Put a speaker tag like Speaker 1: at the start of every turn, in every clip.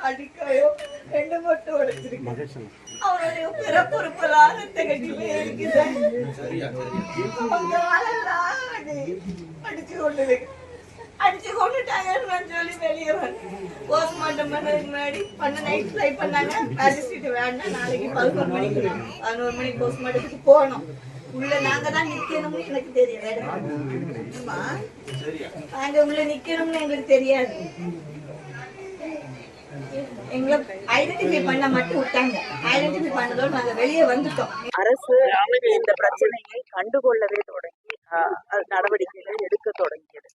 Speaker 1: அடிக்கையோ ரெண்டு மட்டும் உடைச்சிருக்கு. அவனுடைய பிறப்பொறுப்பெல்லாம் கட்டிலே இருக்குது. அடிச்சு கொண்டு அடிச்சு கொண்டுட்டாங்கன்னு சொல்லி வெளியே வந்து போஸ்ட்மார்ட்டம் பண்ணதுக்கு முன்னாடி நைட் ஃப்ளை பண்ணாங்க. மேஜிஸ்ட்ரேட் வேண்டாம், நாளைக்கு 11 மணிக்கு 11 மணிக்கு போஸ்ட்மார்ட்டத்துக்கு போகணும். உள்ள நாங்க தான் நிக்கணும்னு எனக்கு தெரியாது. நாங்க உள்ள நிக்கணும்னு எங்களுக்கு தெரியாது. எங்களை ஐடென்டிஃபை பண்ண மட்டும் விட்டாங்க. ஐடென்டிஃபை பண்ணதோடு நாங்க வெளியே வந்துட்டோம்.
Speaker 2: அரசு இந்த பிரச்சனையை கண்டுகொள்ளவே தொடங்கி நடவடிக்கைகளை எடுக்க தொடங்கியது.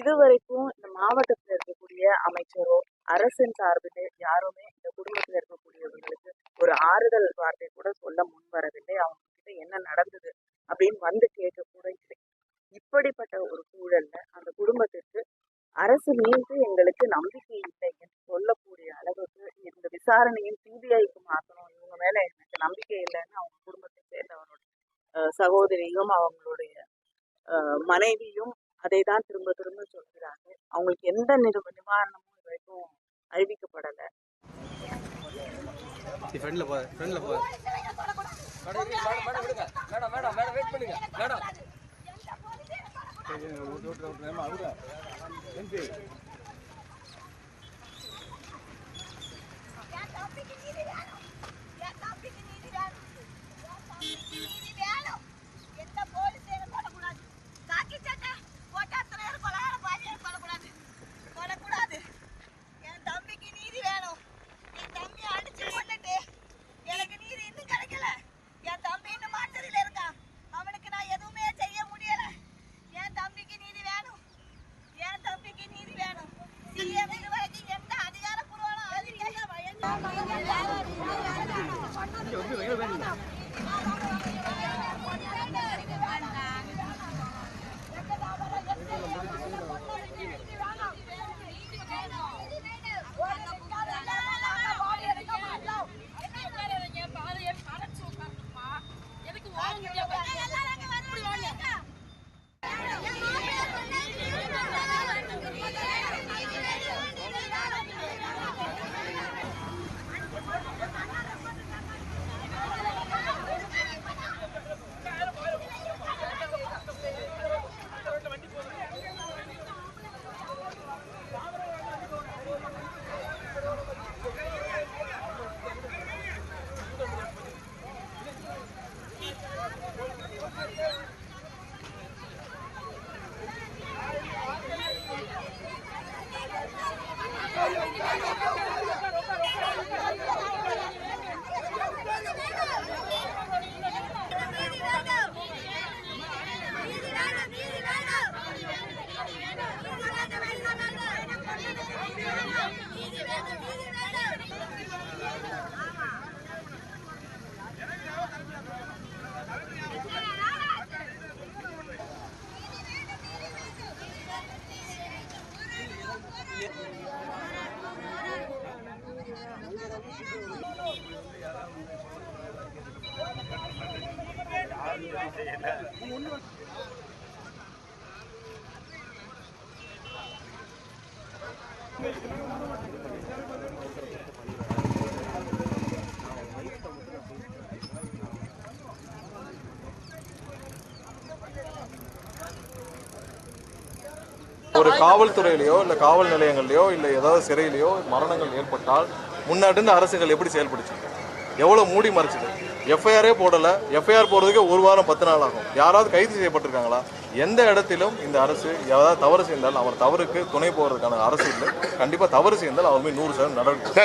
Speaker 2: இதுவரைக்கும் இந்த மாவட்டத்தில் இருக்கக்கூடிய அமைச்சரோ அரசின் சார்பிலே யாருமே இந்த குடும்பத்தில் இருக்கக்கூடியவர்களுக்கு ஒரு ஆறுதல் வார்த்தை கூட சொல்ல முன் வரவில்லை. அவங்க கிட்ட என்ன நடந்தது அப்படின்னு வந்து கேட்க கூட இல்லை. இப்படிப்பட்ட ஒரு சூழல்ல அந்த குடும்பத்திற்கு அரசு மீது எங்களுக்கு நம்பிக்கை இல்லை என்று சொல்லக்கூடிய அளவுக்கு இந்த விசாரணையும் சிபிஐக்கு மாற்றணும், இவங்க மேல எனக்கு நம்பிக்கை இல்லைன்னு அவங்க குடும்பத்தை சேர்ந்தவரோட சகோதரியும் அவங்களுடைய மனைவியும் அதை தான் திரும்ப திரும்ப சொல்கிறாங்க. அவங்களுக்கு எந்த நிவாரணமும் இது வரைக்கும் அறிவிக்கப்படலை.
Speaker 3: ஒரு காவல்துறையிலையோ இல்லை காவல் நிலையங்கள்லையோ இல்லை ஏதாவது சிறையிலையோ மரணங்கள் ஏற்பட்டால் முன்னாடி அரசுகள் எப்படி செயல்படுச்சு, எவ்வளோ மூடி மறைச்சிது, எஃப்ஐஆரே போடலை. எஃப்ஐஆர் போடுறதுக்கு 1 வாரம் 10 நாள் ஆகும். யாராவது கைது செய்யப்பட்டிருக்காங்களா? எந்த இடத்திலும் இந்த அரசு ஏதாவது தவறு செய்தால் அவர் தவறுக்கு துணை போகிறதுக்கான அரசு இல்லை. கண்டிப்பாக தவறு செய்தால் அவர் மீது 100% நடவடிக்கை.